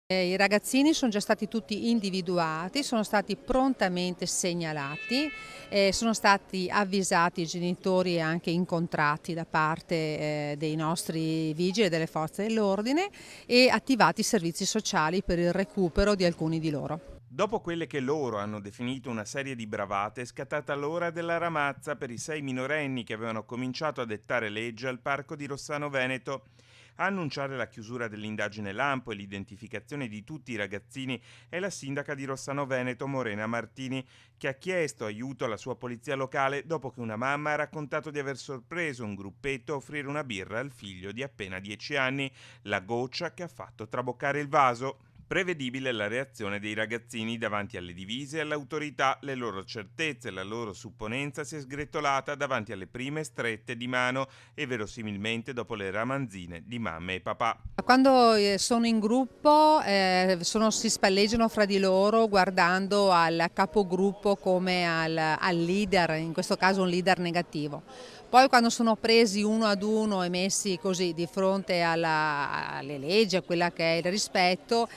I ragazzini sono già stati tutti individuati, sono stati prontamente segnalati, sono stati avvisati i genitori e anche incontrati da parte dei nostri vigili e delle forze dell'ordine e attivati i servizi sociali per il recupero di alcuni di loro. Dopo quelle che loro hanno definito una serie di bravate, è scattata l'ora della ramazza per i 6 minorenni che avevano cominciato a dettare legge al parco di Rossano Veneto. A annunciare la chiusura dell'indagine lampo e l'identificazione di tutti i ragazzini è la sindaca di Rossano Veneto, Morena Martini, che ha chiesto aiuto alla sua polizia locale dopo che una mamma ha raccontato di aver sorpreso un gruppetto a offrire una birra al figlio di appena 10 anni, la goccia che ha fatto traboccare il vaso. Prevedibile la reazione dei ragazzini davanti alle divise e all'autorità, le loro certezze e la loro supponenza si è sgretolata davanti alle prime strette di mano e verosimilmente dopo le ramanzine di mamma e papà. Quando sono in gruppo si spalleggiano fra di loro guardando al capogruppo come al leader, in questo caso un leader negativo. Poi quando sono presi uno ad uno e messi così di fronte alle leggi, a quella che è il rispetto,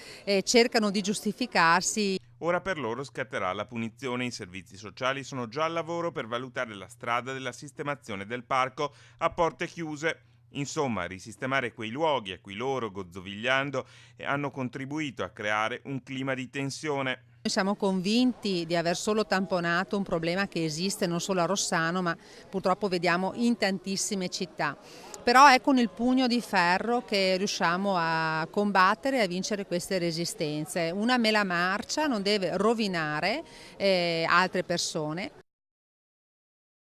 cercano di giustificarsi. Ora per loro scatterà la punizione, i servizi sociali sono già al lavoro per valutare la strada della sistemazione del parco a porte chiuse. Insomma, risistemare quei luoghi a cui loro, gozzovigliando, hanno contribuito a creare un clima di tensione. Noi siamo convinti di aver solo tamponato un problema che esiste non solo a Rossano, ma purtroppo vediamo in tantissime città. Però è con il pugno di ferro che riusciamo a combattere e a vincere queste resistenze. Una mela marcia non deve rovinare altre persone.